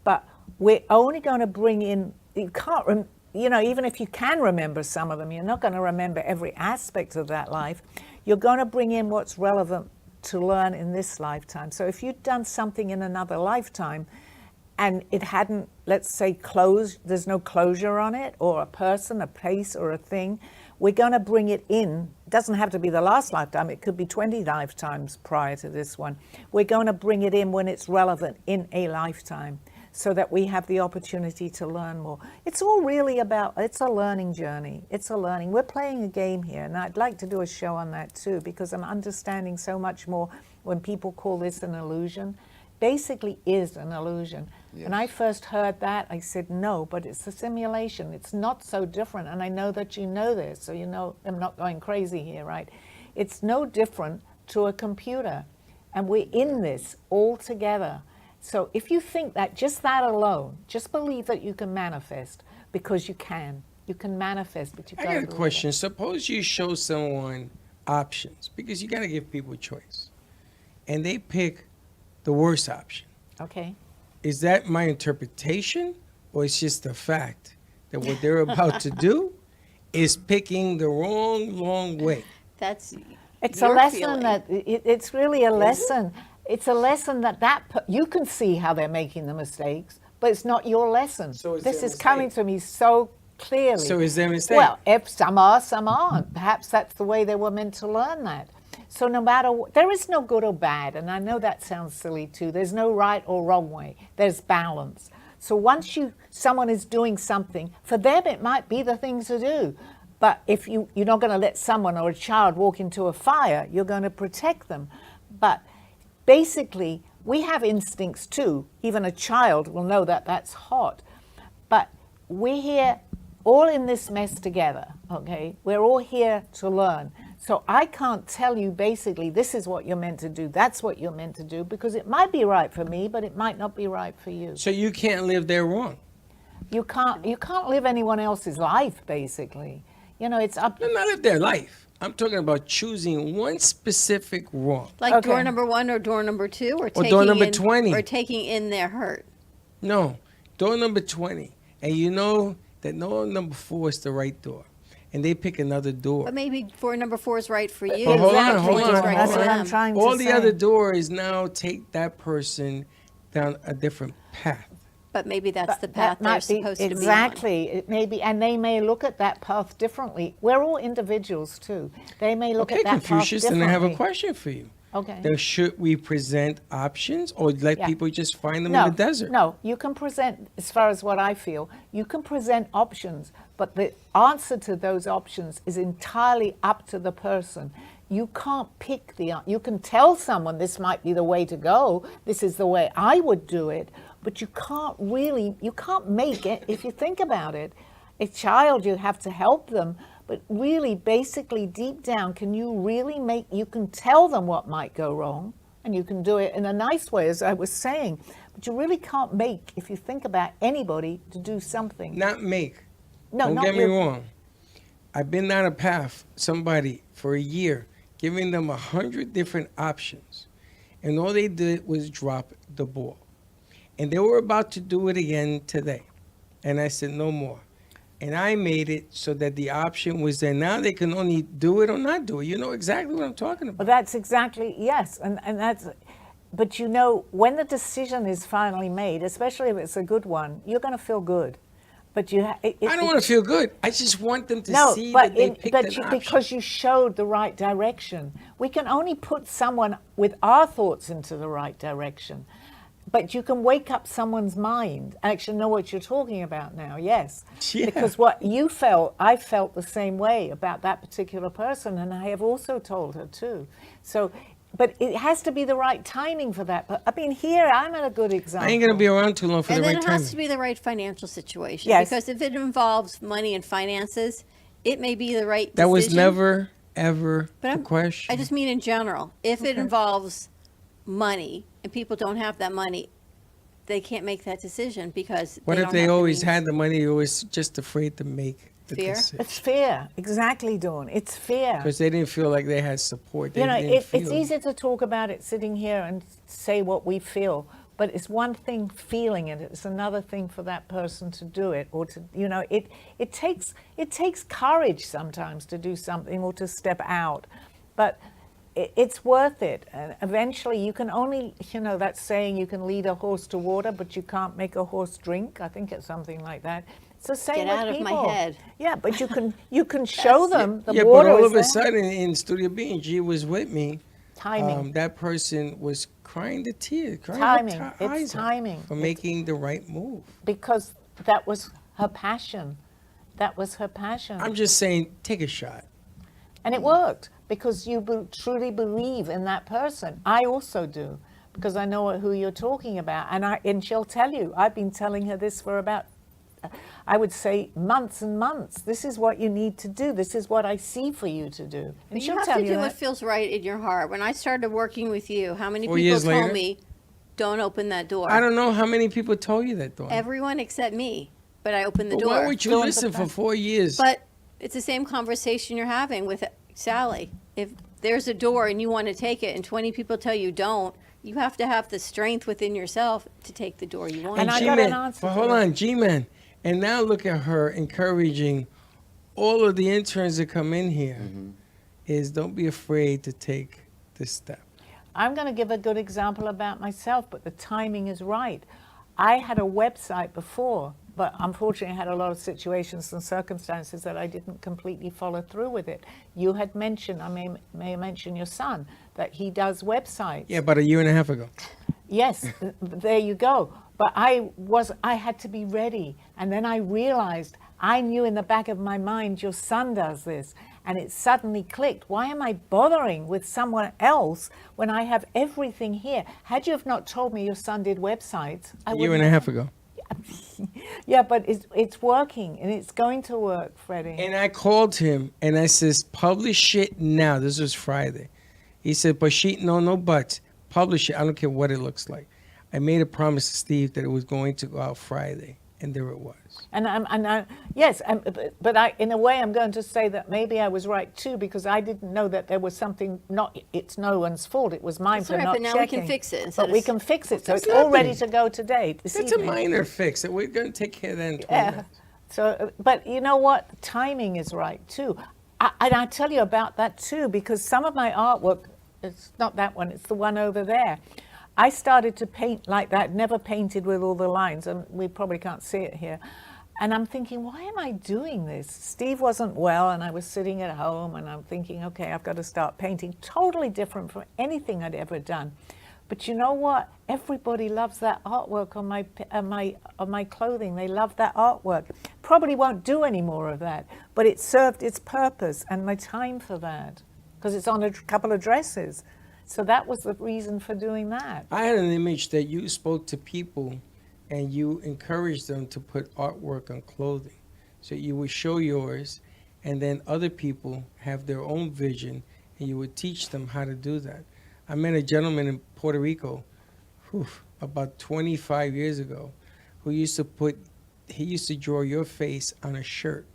But we're only going to bring in, you can't, even if you can remember some of them, you're not going to remember every aspect of that life. You're going to bring in what's relevant to learn in this lifetime. So if you'd done something in another lifetime and it hadn't, let's say, closed, there's no closure on it, or a person, a place, or a thing, we're going to bring it in. It doesn't have to be the last lifetime. It could be 20 lifetimes prior to this one. We're going to bring it in when it's relevant in a lifetime so that we have the opportunity to learn more. It's all really about, it's a learning journey. It's a learning. We're playing a game here, and I'd like to do a show on that too, because I'm understanding so much more when people call this an illusion. Basically is an illusion. Yes. When I first heard that, I said, no, but it's a simulation. It's not so different. And I know that you know this, so you know I'm not going crazy here, right? It's no different to a computer. And we're in this all together. So if you think that, just that alone, just believe that you can manifest, because you can. You can manifest, but you got to. I got a question. Suppose you show someone options, because you got to give people choice, and they pick the worst option. Okay. Is that my interpretation, or it's just the fact that what they're about to do is picking the wrong way? It's a lesson that it's really a lesson. It's a lesson that you can see how they're making the mistakes, but it's not your lesson. So this is coming to me so clearly. So is there a mistake? Well, if some are, some aren't. Perhaps that's the way they were meant to learn that. So no matter what, there is no good or bad, and I know that sounds silly too. There's no right or wrong way. There's balance. So once someone is doing something, for them it might be the thing to do. But if you're not going to let someone or a child walk into a fire, you're going to protect them. But basically, we have instincts too. Even a child will know that that's hot. But we're here all in this mess together, okay? We're all here to learn. So I can't tell you basically this is what you're meant to do, that's what you're meant to do, because it might be right for me, but it might not be right for you. So you can't live there wrong. You can't live anyone else's life, basically. It's up to... Not live their life. I'm talking about choosing one specific wrong. Like door number 1 or door number 2, or door number 20. Or taking in their hurt. No, door number 20. And you know that door number 4 is the right door. And they pick another door. But maybe number 4 is right for you. But hold on. That's what I'm trying to say. All the other doors now take that person down a different path. But maybe that's the path they're supposed to be on. Exactly. It may be, and they may look at that path differently. We're all individuals too. They may look at that Confucius, path differently. Then I have a question for you. Okay. Then should we present options, or let people just find them in the desert? No, you can present, as far as what I feel, you can present options, but the answer to those options is entirely up to the person. You can't pick you can tell someone this might be the way to go, this is the way I would do it, but you can't make it if you think about it. A child, you have to help them, but really, basically, deep down, you can tell them what might go wrong, and you can do it in a nice way, as I was saying, but you really can't make, if you think about anybody, to do something. Not make. No, Don't get me wrong. I've been down a path, somebody, for a year, giving them 100 different options, and all they did was drop the ball. And they were about to do it again today. And I said, no more. And I made it so that the option was there. Now they can only do it or not do it. You know exactly what I'm talking about. Well, that's exactly, yes. And that's, but when the decision is finally made, especially if it's a good one, you're going to feel good. But I don't want to feel good. I just want them to see that they picked an option. Because you showed the right direction. We can only put someone with our thoughts into the right direction. But you can wake up someone's mind. I actually know what you're talking about now, yes. Yeah. Because what you felt, I felt the same way about that particular person, and I have also told her too. So, but it has to be the right timing for that. But I mean, here, I'm at a good example. I ain't going to be around too long for the right timing. And then it has to be the right financial situation. Yes. Because if it involves money and finances, it may be the right decision. That was never, ever the question. I just mean in general. If it involves money and people don't have that money, they can't make that decision because what if they always had the money, they were just afraid to make that Fear? they said. It's fear. Exactly, Dawn. It's fear. Because they didn't feel like they had support. They You know, didn't it's feel. easy to talk about it sitting here and say what we feel, but it's one thing feeling it. It's another thing for that person to do it, or to, you know, it takes courage sometimes to do something or to step out, but it's worth it. And eventually you can only, you know, that saying, you can lead a horse to water, but you can't make a horse drink. I think it's something like that. It's the same Get with out of people. my head. Yeah, but you can show them the Yeah, water but all is of a there. sudden in Studio B, and G was with me. Timing. That person was crying the tears, crying Timing. her It's eyes out timing. for making the right move. Because that was her passion. That was her passion. I'm just saying, take a shot. And it worked because you truly believe in that person. I also do, because I know who you're talking about. And she'll tell you, I've been telling her this for about, I would say, months and months. This is what you need to do. This is what I see for you to do. And But you she'll have tell to you do what that. feels right in your heart. When I started working with you, how many 4 people years told later? me, don't open that door? I don't know how many people told you that, Dawn. Everyone except me, but I opened the But door. why would you Dawn, listen for 4 years? But it's the same conversation you're having with Sally. If there's a door and you want to take it and 20 people tell you don't, you have to have the strength within yourself to take the door you want. And I to. got an G-Man, answer but for hold that. on, G-Man. And now look at her encouraging all of the interns that come in here is don't be afraid to take this step. I'm going to give a good example about myself, but the timing is right. I had a website before, but unfortunately I had a lot of situations and circumstances that I didn't completely follow through with it. You had mentioned, I may mention your son, that he does websites. Yeah, about a year and a half ago. Yes, there you go. But I had to be ready. And then I realized, I knew in the back of my mind, your son does this. And it suddenly clicked. Why am I bothering with someone else when I have everything here? Had you have not told me your son did websites, I A year wouldn't and a half ago. Yeah, but it's working, and it's going to work, Freddie. And I called him and I says, publish it now. This was Friday. He said, but no buts. Publish it. I don't care what it looks like. I made a promise to Steve that it was going to go out Friday, and there it was. Yes, but in a way, I'm going to say that maybe I was right too, because I didn't know that there was something. It's no one's fault. It was mine That's for all right, not but now checking. we can fix it instead But of we s- can fix it, so That's it's all ready nothing. to go today. This That's a evening. minor fix that we're going to take care of that in 20 Yeah. minutes. So, but you know what? Timing is right too. And I tell you about that too, because some of my artwork, it's not that one, it's the one over there. I started to paint like that, never painted with all the lines, and we probably can't see it here. And I'm thinking, why am I doing this? Steve wasn't well, and I was sitting at home, and I'm thinking, okay, I've got to start painting. Totally different from anything I'd ever done. But you know what? Everybody loves that artwork on my clothing. They love that artwork. Probably won't do any more of that, but it served its purpose and my time for that, because it's on a couple of dresses. So that was the reason for doing that. I had an image that you spoke to people and you encouraged them to put artwork on clothing. So you would show yours, and then other people have their own vision, and you would teach them how to do that. I met a gentleman in Puerto Rico about 25 years ago who used to draw your face on a shirt,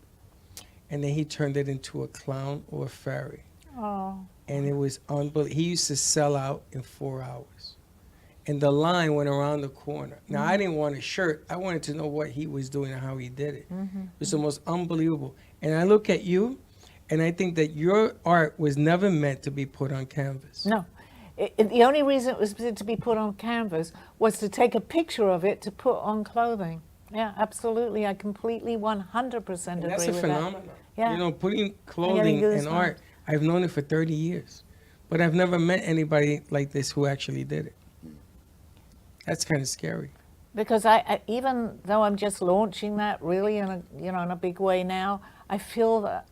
and then he turned it into a clown or a fairy. Oh. And it was unbelievable. He used to sell out in 4 hours. And the line went around the corner. Now, I didn't want a shirt. I wanted to know what he was doing and how he did it. It was the most unbelievable. And I look at you, and I think that your art was never meant to be put on canvas. No. The only reason it was to be put on canvas was to take a picture of it to put on clothing. Yeah, absolutely. I completely 100% And agree that's a with phenomenon. that. Yeah. You know, putting clothing and goosebumps. art, I've known it for 30 years. But I've never met anybody like this who actually did it. That's kind of scary. Because I even though I'm just launching that really in a big way now, I feel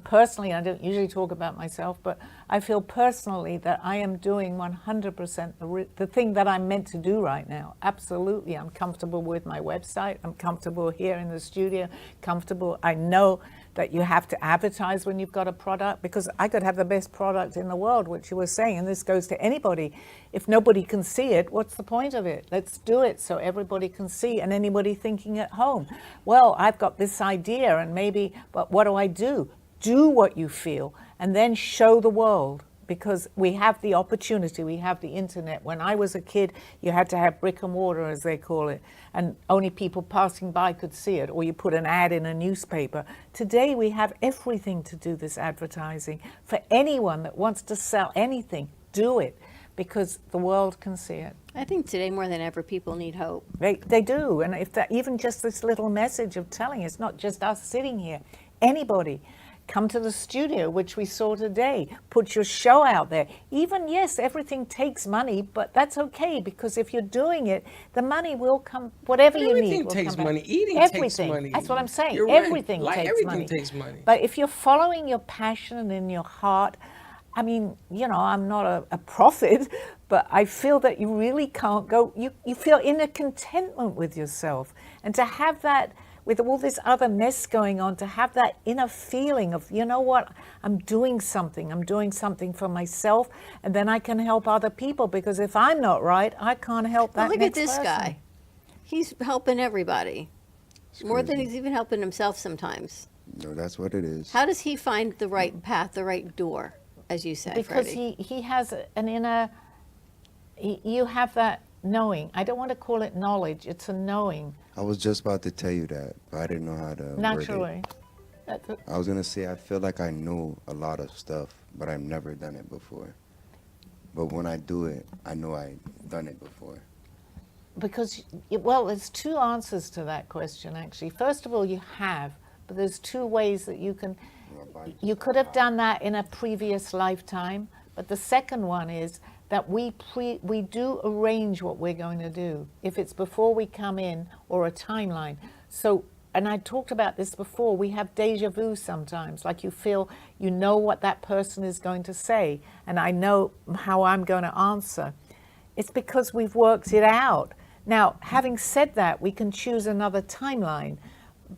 personally, I don't usually talk about myself, but I feel personally that I am doing 100% the thing that I'm meant to do right now. Absolutely. I'm comfortable with my website. I'm comfortable here in the studio, comfortable. I know that you have to advertise when you've got a product, because I could have the best product in the world, which you were saying, and this goes to anybody. If nobody can see it, what's the point of it? Let's do it so everybody can see, and anybody thinking at home, well, I've got this idea and maybe, but what do? Do what you feel and then show the world. Because we have the opportunity, we have the internet. When I was a kid, you had to have brick and mortar, as they call it, and only people passing by could see it, or you put an ad in a newspaper. Today, we have everything to do this advertising. For anyone that wants to sell anything, do it, because the world can see it. I think today more than ever, people need hope. They do, and if that, even just this little message of telling, it's not just us sitting here, anybody. Come to the studio, which we saw today. Put your show out there. Even, yes, everything takes money, but that's okay, because if you're doing it, the money will come, whatever you need. Everything takes money. Eating everything takes money. That's what I'm saying. You're right. Everything Like, takes everything money. takes money. But if you're following your passion and your heart, I mean, you know, I'm not a prophet, but I feel that you really can't go, you feel inner contentment with yourself. And to have that, with all this other mess going on, to have that inner feeling of, you know what, I'm doing something for myself, and then I can help other people, because if I'm not right, I can't help that Well, look at next this person. guy. He's helping everybody. It's More than crazy. he's even helping himself sometimes. No, that's what it is. How does he find the right path, the right door, as you say, Because Freddie? he has an inner, you have that knowing. I don't want to call it knowledge, it's a knowing. I was just about to tell you that, but I didn't know how to word Naturally. it. I was gonna say I feel like I know a lot of stuff, but I've never done it before. But when I do it, I know I've done it before. Because, well, there's two answers to that question, actually. First of all, you have, but there's two ways that you can, you could have done that in a previous lifetime, but the second one is that we do arrange what we're going to do, if it's before we come in or a timeline. So, and I talked about this before, we have deja vu sometimes, like you feel, you know what that person is going to say, and I know how I'm going to answer. It's because we've worked it out. Now, having said that, we can choose another timeline.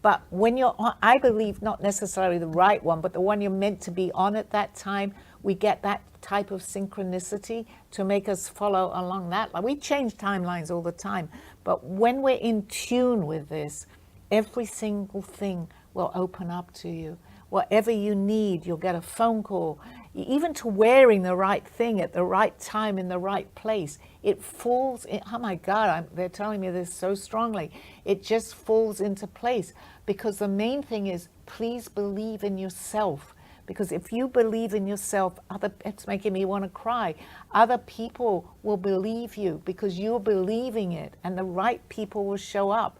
But when you're on, I believe not necessarily the right one, but the one you're meant to be on at that time, we get that type of synchronicity to make us follow along that. Like, we change timelines all the time, but when we're in tune with this, every single thing will open up to you. Whatever you need, you'll get a phone call. Even to wearing the right thing at the right time in the right place, it falls in, oh my God, they're telling me this so strongly. It just falls into place, because the main thing is, please believe in yourself. Because if you believe in yourself, it's making me want to cry. Other people will believe you because you're believing it, and the right people will show up.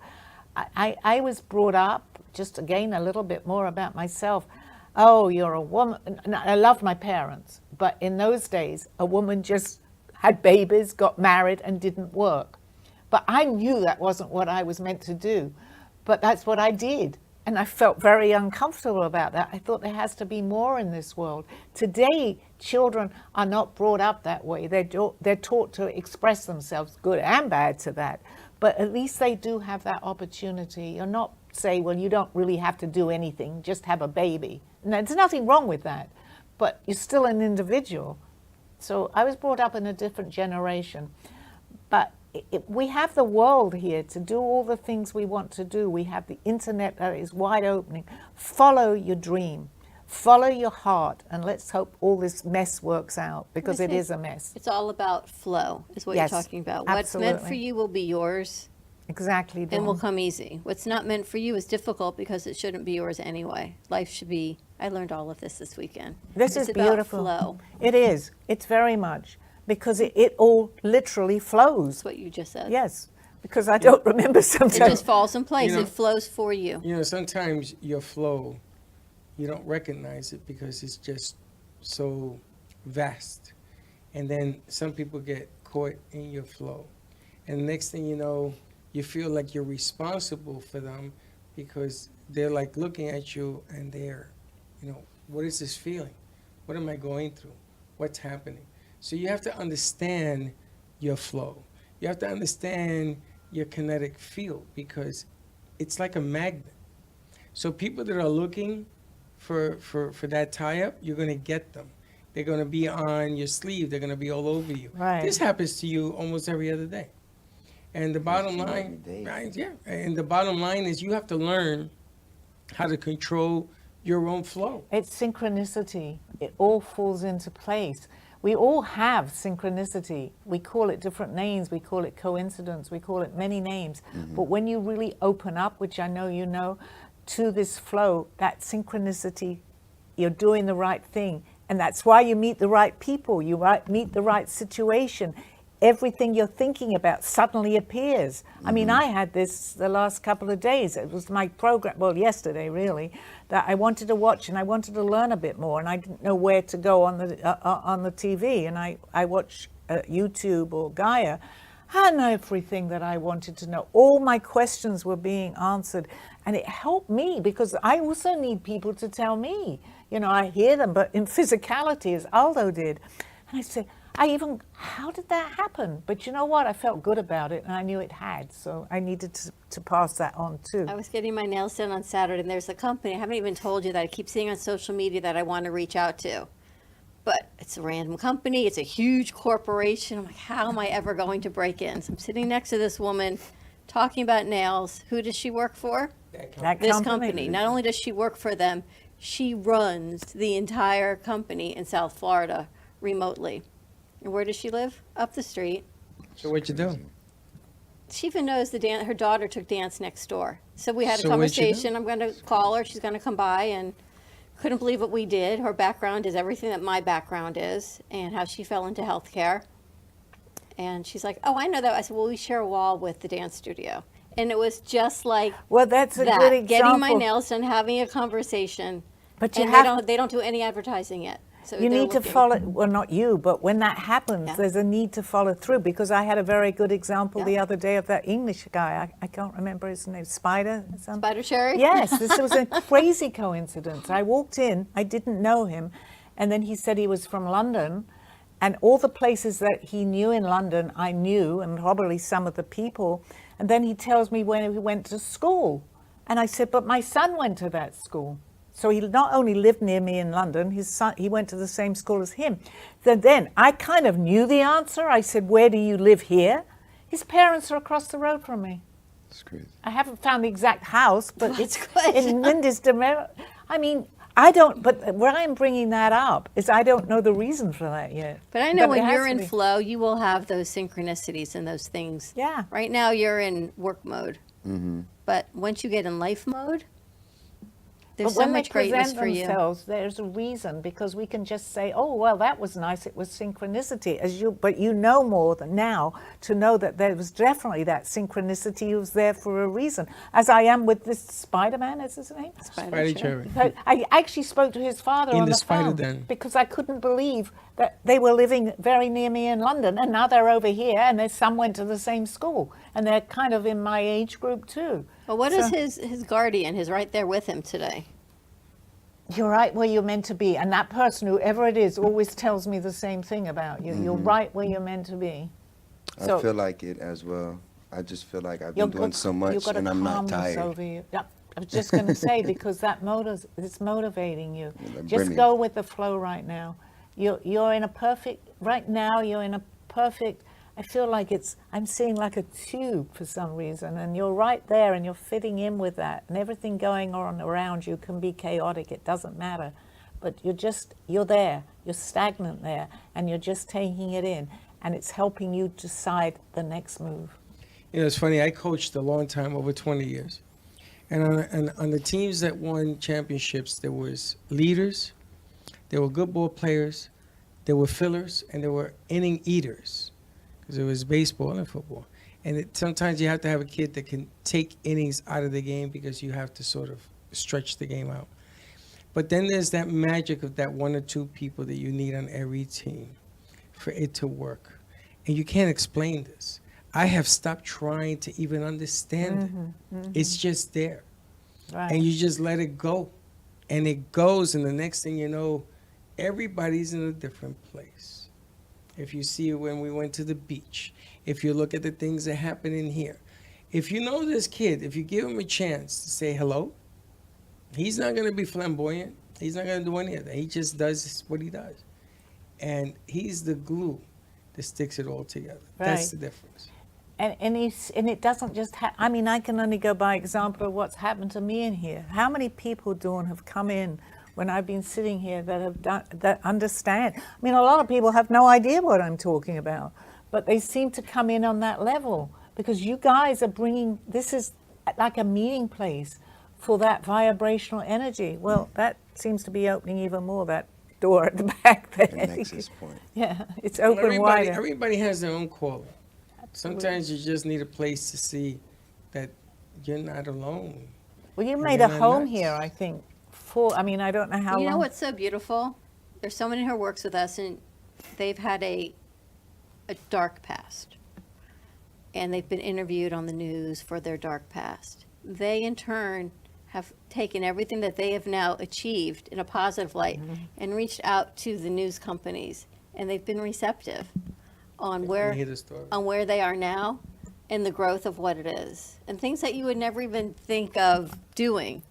I was brought up, just again a little bit more about myself. Oh, you're a woman. And I love my parents, but in those days, a woman just had babies, got married, and didn't work. But I knew that wasn't what I was meant to do, but that's what I did. And I felt very uncomfortable about that. I thought there has to be more in this world. Today, children are not brought up that way. They're taught to express themselves, good and bad to that. But at least they do have that opportunity. You're not say, well, you don't really have to do anything, just have a baby. And there's nothing wrong with that, but you're still an individual. So I was brought up in a different generation. But we have the world here to do all the things we want to do. We have the internet that is wide opening. Follow your dream. Follow your heart, and let's hope all this mess works out, because it is a mess. It's all about flow, is what Yes, you're talking about. What's meant for absolutely. you will be yours Exactly, and will Dawn. come easy. What's not meant for you is difficult because it shouldn't be yours anyway. Life should be, I learned all of this weekend. This It's is about beautiful. flow. It is. It's very much, because it all literally flows. That's what you just said. Yes, because I don't remember It sometimes. just falls in place. You know- It flows for you. You know, sometimes your flow, you don't recognize it because it's just so vast. And then some people get caught in your flow. And the next thing you know, you feel like you're responsible for them because they're like looking at you and they're, you know, what is this feeling? What am I going through? What's happening? So you have to understand your flow. You have to understand your kinetic field, because it's like a magnet. So people that are looking for that tie-up, you're going to get them. They're going to be on your sleeve. They're going to be all over you. Right. This happens to you almost every other day. And the bottom true, line, every day. right, yeah. And the bottom line is you have to learn how to control your own flow. It's synchronicity. It all falls into place. We all have synchronicity. We call it different names. We call it coincidence. We call it many names. But when you really open up, which I know you know, to this flow, that synchronicity, you're doing the right thing. And that's why you meet the right people. You meet the right situation. Everything you're thinking about suddenly appears. I mean, I had this the last couple of days. It was my program, well, yesterday really, that I wanted to watch and I wanted to learn a bit more, and I didn't know where to go on the TV. And I watched YouTube or Gaia, and everything that I wanted to know. All my questions were being answered, and it helped me because I also need people to tell me. You know, I hear them, but in physicality, as Aldo did, and I said, how did that happen? But you know what? I felt good about it, and I knew it had, so I needed to pass that on too. I was getting my nails done on Saturday, and there's a company, I haven't even told you, that I keep seeing on social media that I want to reach out to. But it's a random company, it's a huge corporation. I'm like, how am I ever going to break in? So I'm sitting next to this woman talking about nails. Who does she work for? That This company. Not only does she work for them, she runs the entire company in South Florida remotely. And where does she live? Up the street. So what you do? She even knows her daughter took dance next door. So we had a So what'd you do? conversation. I'm going to call her. She's going to come by, and couldn't believe what we did. Her background is everything that my background is, and how she fell into healthcare. And she's like, oh, I know that. I said, well, we share a wall with the dance studio. And it was just like Well, that's a that, good example. getting my nails done, having a conversation. But you And have they don't do any advertising yet. So you they're need to looking. follow, well, not you, but when that happens, Yeah. there's a need to follow through, because I had a very good example Yeah. the other day of that English guy. I can't remember his name, Spider? Something? Spider Cherry? Yes, this was a crazy coincidence. I walked in, I didn't know him, and then he said he was from London, and all the places that he knew in London, I knew, and probably some of the people. And then he tells me when he went to school. And I said, but my son went to that school. So he not only lived near me in London, his son, he went to the same school as him. Then I kind of knew the answer. I said, where do you live here? His parents are across the road from me. It's crazy. I haven't found the exact house, but That's it's good. in Lindisfarne. I mean, I don't, but where I'm bringing that up is I don't know the reason for that yet. But I know it when has you're to in be. flow, you will have those synchronicities and those things. Yeah. Right now, you're in work mode. Mm-hmm. But once you get in life mode, there's But so when much they greatness present for you. themselves, there's a reason, because we can just say, "Oh, well, that was nice. It was synchronicity." But you know more than now to know that there was definitely that synchronicity was there for a reason. As I am with this Spider-Man, is his name? Spider Cherry. So I actually spoke to his father In on the the spider phone den. because I couldn't believe that they were living very near me in London, and now they're over here, and their son went to the same school, and they're kind of in my age group too. Well, what is So- his guardian, who's right there with him today? You're right where you're meant to be, and that person, whoever it is, always tells me the same thing about you. You're right where you're meant to be. I feel like it as well. I just feel like I've you're been doing good- so you've much got a and I'm not calmness tired. over you. Yep. I was just going to say, because that it's motivating you. like Just brimming. go with the flow right now. You're in a perfect, right now you're in a perfect, I feel like I'm seeing like a tube for some reason, and you're right there and you're fitting in with that, and everything going on around you can be chaotic, it doesn't matter. But you're there, you're stagnant there, and you're just taking it in, and it's helping you decide the next move. You know, it's funny. I coached a long time, over 20 years. And on the teams that won championships, there was leaders, there were good ball players, there were fillers, and there were inning eaters, because it was baseball and football. And sometimes you have to have a kid that can take innings out of the game, because you have to sort of stretch the game out. But then there's that magic of that one or two people that you need on every team for it to work. And you can't explain this. I have stopped trying to even understand it. It's just there. Right. And you just let it go. And it goes, and the next thing you know, everybody's in a different place. If you see when we went to the beach, if you look at the things that happen in here, if you know this kid, if you give him a chance to say hello, he's not going to be flamboyant. He's not going to do any of that. He just does what he does. And he's the glue that sticks it all together. That's the difference. And it doesn't just I mean, I can only go by example of what's happened to me in here. How many people, Dawn, have come in when I've been sitting here that understand? I mean, a lot of people have no idea what I'm talking about, but they seem to come in on that level because you guys are bringing, this is like a meeting place for that vibrational energy. Well, that seems to be opening even more, that door at the back there. The nexus point. Yeah, it's Well, open wider. everybody has their own calling. Sometimes you just need a place to see that you're not alone. Well, you And made you're a not home nuts. here, I think. I mean, I don't know how You long. know what's so beautiful? There's someone who works with us, and they've had a dark past. And they've been interviewed on the news for their dark past. They, in turn, have taken everything that they have now achieved in a positive light and reached out to the news companies. And they've been receptive on You hear the story. where they are now and the growth of what it is. And things that you would never even think of doing.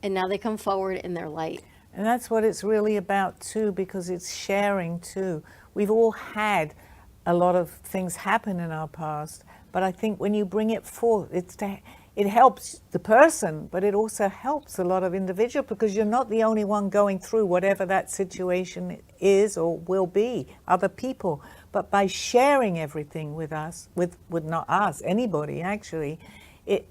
And now they come forward in their light. And that's what it's really about too, because it's sharing too. We've all had a lot of things happen in our past, but I think when you bring it forth, it helps the person, but it also helps a lot of individuals because you're not the only one going through whatever that situation is or will be, other people. But by sharing everything with us, with not us, anybody actually, it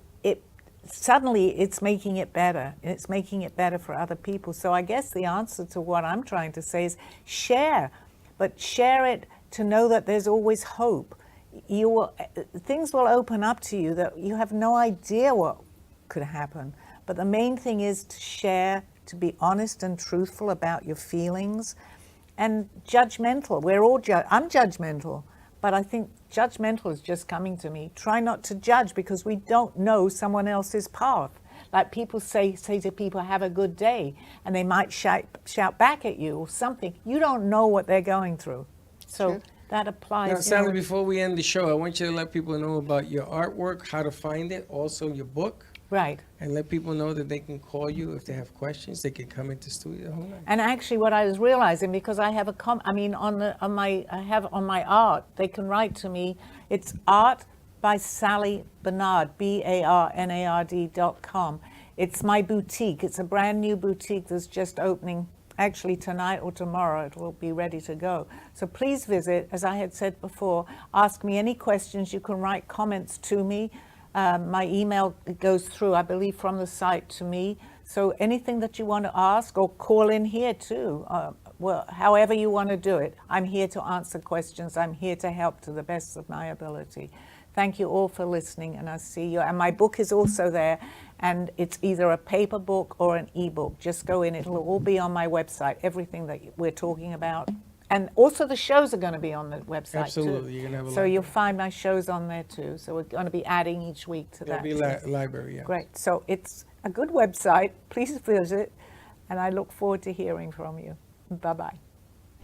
suddenly it's making it better. It's making it better for other people. So I guess the answer to what I'm trying to say is share, but share it to know that there's always hope. Things will open up to you that you have no idea what could happen. But the main thing is to share, to be honest and truthful about your feelings, and judgmental. We're all I'm judgmental, but I think judgmental is just coming to me. Try not to judge because we don't know someone else's path. Like people say to people, have a good day, and they might shout back at you or something. You don't know what they're going through. So True. that applies. Now, Sally, before we end the show, I want you to let people know about your artwork, how to find it, also your book, Right. and let people know that they can call you if they have questions. They can come into studio the whole night. And actually, what I was realizing, because I have I have on my art, they can write to me. It's art by Sally Bernard, BARNARD.com. It's my boutique. It's a brand new boutique that's just opening. Actually, tonight or tomorrow, it will be ready to go. So please visit. As I had said before, ask me any questions. You can write comments to me. My email goes through, I believe, from the site to me. So anything that you want to ask or call in here too, well, however you want to do it. I'm here to answer questions. I'm here to help to the best of my ability. Thank you all for listening, and I'll see you. And my book is also there, and it's either a paper book or an ebook. Just go in, it'll all be on my website, everything that we're talking about. And also the shows are going to be on the website Absolutely, too. you're going to have a So library. you'll find my shows on there too. So we're going to be adding each week to There'll that. be library, yeah. Great. So it's a good website. Please visit, and I look forward to hearing from you. Bye-bye.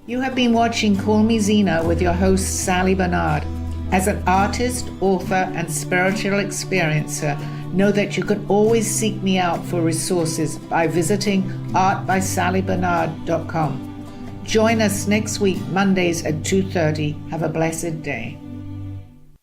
You have been watching Call Me Zena with your host, Sally Bernard. As an artist, author, and spiritual experiencer, know that you can always seek me out for resources by visiting artbysallybernard.com. Join us next week, Mondays at 2:30. Have a blessed day.